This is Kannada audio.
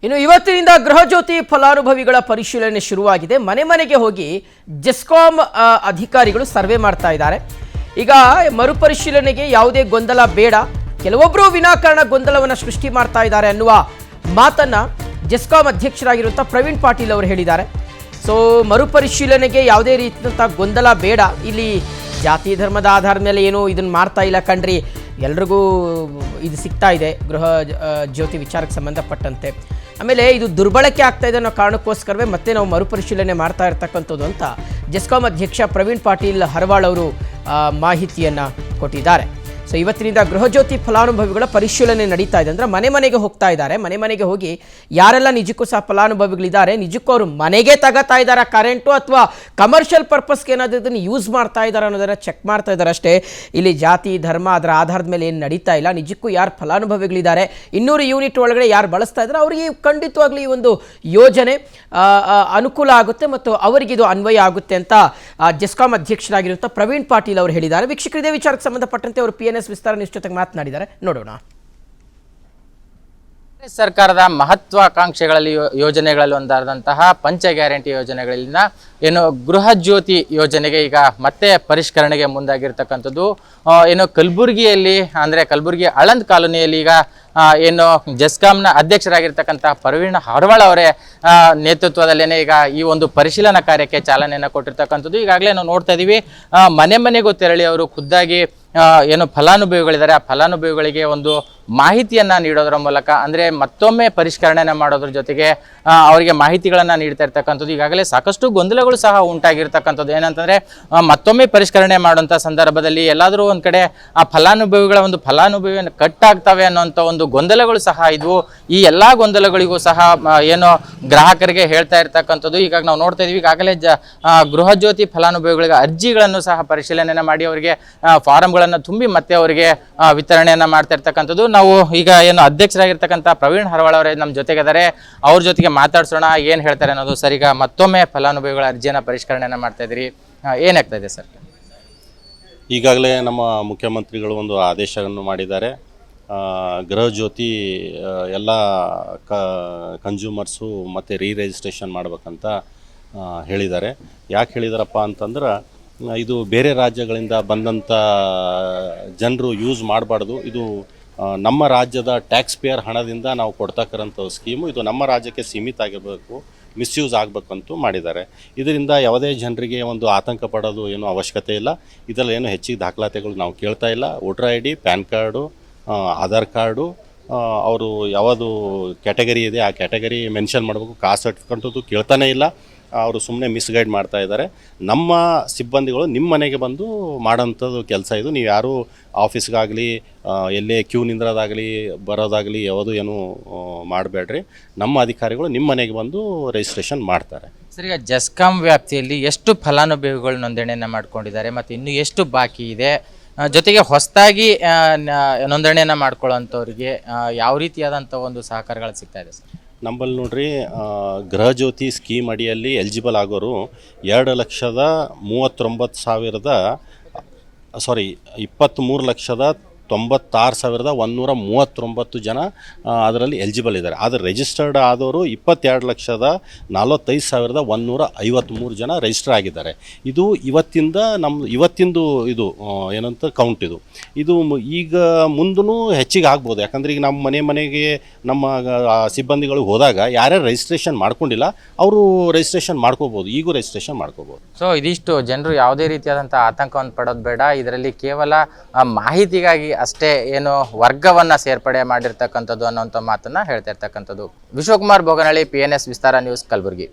ಇನ್ನು ಇವತ್ತಿನಿಂದ ಗೃಹಜ್ಯೋತಿ ಫಲಾನುಭವಿಗಳ ಪರಿಶೀಲನೆ ಶುರುವಾಗಿದೆ. ಮನೆ ಮನೆಗೆ ಹೋಗಿ ಜೆಸ್ಕಾಂ ಅಧಿಕಾರಿಗಳು ಸರ್ವೆ ಮಾಡ್ತಾ ಇದ್ದಾರೆ. ಈಗ ಮರುಪರಿಶೀಲನೆಗೆ ಯಾವುದೇ ಗೊಂದಲ ಬೇಡ, ಕೆಲವೊಬ್ಬರು ವಿನಾಕಾರಣ ಗೊಂದಲವನ್ನು ಸೃಷ್ಟಿ ಮಾಡ್ತಾ ಇದ್ದಾರೆ ಅನ್ನುವ ಮಾತನ್ನ ಜೆಸ್ಕಾಂ ಅಧ್ಯಕ್ಷರಾಗಿರುವಂಥ ಪ್ರವೀಣ್ ಪಾಟೀಲ್ ಅವರು ಹೇಳಿದ್ದಾರೆ. ಸೊ ಮರುಪರಿಶೀಲನೆಗೆ ಯಾವುದೇ ರೀತಿಯಂಥ ಗೊಂದಲ ಬೇಡ, ಇಲ್ಲಿ ಜಾತಿ ಧರ್ಮದ ಆಧಾರದ ಮೇಲೆ ಏನು ಇದನ್ನು ಮಾಡ್ತಾ ಇಲ್ಲ ಕಣ್ರಿ, ಎಲ್ರಿಗೂ ಇದು ಸಿಗ್ತಾ ಇದೆ ಗೃಹ ಜ್ಯೋತಿ ವಿಚಾರಕ್ಕೆ ಸಂಬಂಧಪಟ್ಟಂತೆ. ಆಮೇಲೆ ಇದು ದುರ್ಬಳಕೆ ಆಗ್ತಾ ಇದೆ ಅನ್ನೋ ಕಾರಣಕ್ಕೋಸ್ಕರವೇ ಮತ್ತೆ ನಾವು ಮರುಪರಿಶೀಲನೆ ಮಾಡ್ತಾ ಇರ್ತಕ್ಕಂಥದ್ದು ಅಂತ ಜೆಸ್ಕಾಂ ಅಧ್ಯಕ್ಷ ಪ್ರವೀಣ್ ಪಾಟೀಲ್ ಹರವಾಳ್ ಅವರು ಮಾಹಿತಿಯನ್ನು ಕೊಟ್ಟಿದ್ದಾರೆ. ಸೊ ಇವತ್ತಿನಿಂದ ಗೃಹಜ್ಯೋತಿ ಫಲಾನುಭವಿಗಳ ಪರಿಶೀಲನೆ ನಡೀತಾ ಇದೆ. ಅಂದರೆ ಮನೆ ಮನೆಗೆ ಹೋಗ್ತಾ ಇದ್ದಾರೆ. ಮನೆ ಮನೆಗೆ ಹೋಗಿ ಯಾರೆಲ್ಲ ನಿಜಕ್ಕೂ ಸಹ ಫಲಾನುಭವಿಗಳಿದ್ದಾರೆ, ನಿಜಕ್ಕೂ ಅವರು ಮನೆಗೆ ತಗೋತಾ ಇದ್ದಾರೆ ಕರೆಂಟು ಅಥವಾ ಕಮರ್ಷಿಯಲ್ ಪರ್ಪಸ್ಗೆ ಏನಾದರೂ ಇದನ್ನು ಯೂಸ್ ಮಾಡ್ತಾ ಇದ್ದಾರೆ ಅನ್ನೋದನ್ನು ಚೆಕ್ ಮಾಡ್ತಾ ಇದ್ದಾರೆ ಅಷ್ಟೇ. ಇಲ್ಲಿ ಜಾತಿ ಧರ್ಮ ಅದರ ಆಧಾರದ ಮೇಲೆ ಏನು ನಡೀತಾ ಇಲ್ಲ. ನಿಜಕ್ಕೂ ಯಾರು ಫಲಾನುಭವಿಗಳಿದ್ದಾರೆ, 200 ಯೂನಿಟ್ ಒಳಗಡೆ ಯಾರು ಬಳಸ್ತಾ ಇದ್ದಾರೆ, ಅವರಿಗೆ ಖಂಡಿತವಾಗ್ಲೂ ಈ ಒಂದು ಯೋಜನೆ ಅನುಕೂಲ ಆಗುತ್ತೆ ಮತ್ತು ಅವರಿಗೆ ಇದು ಅನ್ವಯ ಆಗುತ್ತೆ ಅಂತ ಜೆಸ್ಕಾಂ ಅಧ್ಯಕ್ಷರಾಗಿರುವಂಥ ಪ್ರವೀಣ್ ಪಾಟೀಲ್ ಅವರು ಹೇಳಿದ್ದಾರೆ. ವೀಕ್ಷಕರು, ಇದೇ ವಿಚಾರಕ್ಕೆ ಸಂಬಂಧಪಟ್ಟಂತೆ ಅವರು PNS ವಿಸ್ತಾರ ನ್ಯೂಸ್ ಜೊತೆಗೆ ಮಾತನಾಡಿದ್ದಾರೆ, ನೋಡೋಣ. ಸರ್ಕಾರದ ಮಹತ್ವಾಕಾಂಕ್ಷೆಗಳಲ್ಲಿ ಯೋಜನೆಗಳಲ್ಲಿ ಒಂದಾದಂತಹ ಪಂಚ ಗ್ಯಾರಂಟಿ ಯೋಜನೆಗಳಿಂದ ಏನು ಗೃಹ ಜ್ಯೋತಿ ಯೋಜನೆಗೆ ಈಗ ಮತ್ತೆ ಪರಿಷ್ಕರಣೆಗೆ ಮುಂದಾಗಿರ್ತಕ್ಕಂಥದ್ದು. ಏನು ಕಲಬುರಗಿಯಲ್ಲಿ ಅಂದರೆ ಕಲಬುರಗಿ ಆಳಂದ್ ಕಾಲೋನಿಯಲ್ಲಿ ಈಗ ಏನು ಜೆಸ್ಕಾಂನ ಅಧ್ಯಕ್ಷರಾಗಿರ್ತಕ್ಕಂಥ ಪ್ರವೀಣ್ ಹರವಾಳ್ ಅವರೇ ನೇತೃತ್ವದಲ್ಲೇನೆ ಈಗ ಈ ಒಂದು ಪರಿಶೀಲನಾ ಕಾರ್ಯಕ್ಕೆ ಚಾಲನೆಯನ್ನು ಕೊಟ್ಟಿರ್ತಕ್ಕಂಥದ್ದು. ಈಗಾಗಲೇ ನಾವು ನೋಡ್ತಾ ಇದ್ದೀವಿ, ಮನೆ ಮನೆಗೂ ತೆರಳಿ ಅವರು ಖುದ್ದಾಗಿ ಏನು ಫಲಾನುಭವಿಗಳಿದ್ದಾರೆ ಆ ಫಲಾನುಭವಿಗಳಿಗೆ ಒಂದು ಮಾಹಿತಿಯನ್ನು ನೀಡೋದ್ರ ಮೂಲಕ, ಅಂದರೆ ಮತ್ತೊಮ್ಮೆ ಪರಿಷ್ಕರಣೆನ ಮಾಡೋದ್ರ ಜೊತೆಗೆ ಅವರಿಗೆ ಮಾಹಿತಿಗಳನ್ನು ನೀಡ್ತಾ ಇರ್ತಕ್ಕಂಥದ್ದು. ಈಗಾಗಲೇ ಸಾಕಷ್ಟು ಗೊಂದಲಗಳು ಸಹ ಉಂಟಾಗಿರ್ತಕ್ಕಂಥದ್ದು. ಏನಂತಂದರೆ ಮತ್ತೊಮ್ಮೆ ಪರಿಷ್ಕರಣೆ ಮಾಡುವಂಥ ಸಂದರ್ಭದಲ್ಲಿ ಎಲ್ಲಾದರೂ ಒಂದು ಕಡೆ ಆ ಫಲಾನುಭವಿಗಳ ಒಂದು ಫಲಾನುಭವಿಯನ್ನು ಕಟ್ಟಾಗ್ತವೆ ಅನ್ನೋಂಥ ಒಂದು ಗೊಂದಲಗಳು ಸಹ ಇದ್ವು. ಈ ಎಲ್ಲ ಗೊಂದಲಗಳಿಗೂ ಸಹ ಏನು ಗ್ರಾಹಕರಿಗೆ ಹೇಳ್ತಾ ಇರ್ತಕ್ಕಂಥದ್ದು. ಈಗ ನಾವು ನೋಡ್ತಾ ಇದ್ದೀವಿ, ಈಗಾಗಲೇ ಗೃಹ ಜ್ಯೋತಿ ಫಲಾನುಭವಿಗಳಿಗೆ ಅರ್ಜಿಗಳನ್ನು ಸಹ ಪರಿಶೀಲನೆ ಮಾಡಿ ಅವರಿಗೆ ಫಾರಂಗಳನ್ನು ತುಂಬಿ ಮತ್ತೆ ಅವರಿಗೆ ವಿತರಣೆಯನ್ನು ಮಾಡ್ತಾ ಇರ್ತಕ್ಕಂಥದ್ದು. ನಾವು ಈಗ ಏನು ಅಧ್ಯಕ್ಷರಾಗಿರ್ತಕ್ಕಂಥ ಪ್ರವೀಣ್ ಹರವಾಳ್ ಅವರೇ ನಮ್ಮ ಜೊತೆಗಿದ್ದಾರೆ, ಅವ್ರ ಜೊತೆಗೆ ಮಾತಾಡ್ಸೋಣ, ಏನು ಹೇಳ್ತಾರೆ ಅನ್ನೋದು. ಸರ್, ಈಗ ಮತ್ತೊಮ್ಮೆ ಫಲಾನುಭವಿಗಳ ಅರ್ಜಿಯನ್ನು ಪರಿಷ್ಕರಣೆಯನ್ನು ಮಾಡ್ತಾ ಇದ್ದೀರಿ, ಏನಾಗ್ತಾ ಇದೆ ಸರ್? ಈಗಾಗಲೇ ನಮ್ಮ ಮುಖ್ಯಮಂತ್ರಿಗಳು ಒಂದು ಆದೇಶವನ್ನು ಮಾಡಿದ್ದಾರೆ. ಗೃಹ ಜ್ಯೋತಿ ಎಲ್ಲ ಕನ್ಸ್ಯೂಮರ್ಸು ಮತ್ತು ರಿಜಿಸ್ಟ್ರೇಷನ್ ಮಾಡ್ಬೇಕಂತ ಹೇಳಿದ್ದಾರೆ. ಯಾಕೆ ಹೇಳಿದಾರಪ್ಪ ಅಂತಂದ್ರೆ, ಇದು ಬೇರೆ ರಾಜ್ಯಗಳಿಂದ ಬಂದಂಥ ಜನರು ಯೂಸ್ ಮಾಡಬಾರ್ದು, ಇದು ನಮ್ಮ ರಾಜ್ಯದ ಟ್ಯಾಕ್ಸ್ ಪೇಯರ್ ಹಣದಿಂದ ನಾವು ಕೊಡ್ತಕ್ಕಂಥ ಸ್ಕೀಮು, ಇದು ನಮ್ಮ ರಾಜ್ಯಕ್ಕೆ ಸೀಮಿತ ಆಗಿರಬೇಕು, ಮಿಸ್ಯೂಸ್ ಆಗಬೇಕಂತೂ ಮಾಡಿದ್ದಾರೆ. ಇದರಿಂದ ಯಾವುದೇ ಜನರಿಗೆ ಒಂದು ಆತಂಕ ಪಡೋದು ಏನೂ ಅವಶ್ಯಕತೆ ಇಲ್ಲ. ಇದರಲ್ಲಿ ಏನು ಹೆಚ್ಚಿಗೆ ದಾಖಲಾತಿಗಳು ನಾವು ಕೇಳ್ತಾ ಇಲ್ಲ. Voter ID, PAN card, Aadhaar card, ಅವರು ಯಾವುದು ಕ್ಯಾಟಗರಿ ಇದೆ ಆ ಕ್ಯಾಟಗರಿ ಮೆನ್ಷನ್ ಮಾಡಬೇಕು. ಕಾಸ್ಟ್ ಸರ್ಟಿಫಿಕೇಟು ಕೇಳ್ತಾನೇ ಇಲ್ಲ. ಅವರು ಸುಮ್ಮನೆ ಮಿಸ್ಗೈಡ್ ಮಾಡ್ತಾ ಇದ್ದಾರೆ. ನಮ್ಮ ಸಿಬ್ಬಂದಿಗಳು ನಿಮ್ಮ ಮನೆಗೆ ಬಂದು ಮಾಡೋಂಥದ್ದು ಕೆಲಸ ಇದು. ನೀವು ಯಾರು ಆಫೀಸ್ಗಾಗಲಿ ಎಲ್ಲೇ ಕ್ಯೂ ನಿಂದ್ರೋದಾಗಲಿ ಬರೋದಾಗಲಿ ಯಾವುದು ಏನು ಮಾಡಬೇಡ್ರಿ. ನಮ್ಮ ಅಧಿಕಾರಿಗಳು ನಿಮ್ಮ ಮನೆಗೆ ಬಂದು ರಿಜಿಸ್ಟ್ರೇಷನ್ ಮಾಡ್ತಾರೆ. ಸರ್, ಈಗ ಜೆಸ್ಕಾಂ ವ್ಯಾಪ್ತಿಯಲ್ಲಿ ಎಷ್ಟು ಫಲಾನುಭವಿಗಳು ನೋಂದಣಿಯನ್ನು ಮಾಡ್ಕೊಂಡಿದ್ದಾರೆ ಮತ್ತು ಇನ್ನೂ ಎಷ್ಟು ಬಾಕಿ ಇದೆ, ಜೊತೆಗೆ ಹೊಸದಾಗಿ ನೋಂದಣಿಯನ್ನು ಮಾಡ್ಕೊಳ್ಳೋಂಥವ್ರಿಗೆ ಯಾವ ರೀತಿಯಾದಂಥ ಒಂದು ಸಹಕಾರಗಳು ಸಿಗ್ತಾ ಇದೆ ಸರ್? ನಂಬಲ್ಲಿ ನೋಡ್ರಿ, ಗೃಹ ಜ್ಯೋತಿ ಸ್ಕೀಮ್ ಅಡಿಯಲ್ಲಿ ಎಲಿಜಿಬಲ್ ಆಗೋರು 23,96,139 ಜನ ಅದರಲ್ಲಿ ಎಲಿಜಿಬಲ್ ಇದ್ದಾರೆ. ಆದರೆ ರಿಜಿಸ್ಟರ್ಡ್ ಆದವರು 22,45,153 ಜನ ರಿಜಿಸ್ಟರ್ ಆಗಿದ್ದಾರೆ. ಇದು ಇವತ್ತಿಂದು ಇದು ಏನಂತ ಕೌಂಟ್ ಇದು ಈಗ ಮುಂದೂ ಹೆಚ್ಚಿಗೆ ಆಗ್ಬೋದು. ಯಾಕಂದರೆ ಈಗ ನಮ್ಮ ಮನೆಗೆ ನಮ್ಮ ಸಿಬ್ಬಂದಿಗಳು ಹೋದಾಗ ಯಾರ್ಯಾರು ರಿಜಿಸ್ಟ್ರೇಷನ್ ಮಾಡ್ಕೊಂಡಿಲ್ಲ ಅವರು ರಿಜಿಸ್ಟ್ರೇಷನ್ ಮಾಡ್ಕೋಬೋದು, ಈಗೂ ರಿಜಿಸ್ಟ್ರೇಷನ್ ಮಾಡ್ಕೋಬೋದು. ಸೊ ಇದಿಷ್ಟು ಜನರು ಯಾವುದೇ ರೀತಿಯಾದಂಥ ಆತಂಕವನ್ನು ಪಡೋದು ಬೇಡ. ಇದರಲ್ಲಿ ಕೇವಲ ಮಾಹಿತಿಗಾಗಿ ಅಷ್ಟೇ ಏನು ವರ್ಗವನ್ನು ಸೇರ್ಪಡೆ ಮಾಡಿರ್ತಕ್ಕಂಥದ್ದು ಅನ್ನೋಂಥ ಮಾತನ್ನು ಹೇಳ್ತಾ ಇರ್ತಕ್ಕಂಥದ್ದು. ವಿಶ್ವಕುಮಾರ್ ಬೋಗನಹಳ್ಳಿ, PNS ವಿಸ್ತಾರ ನ್ಯೂಸ್, ಕಲಬುರಗಿ.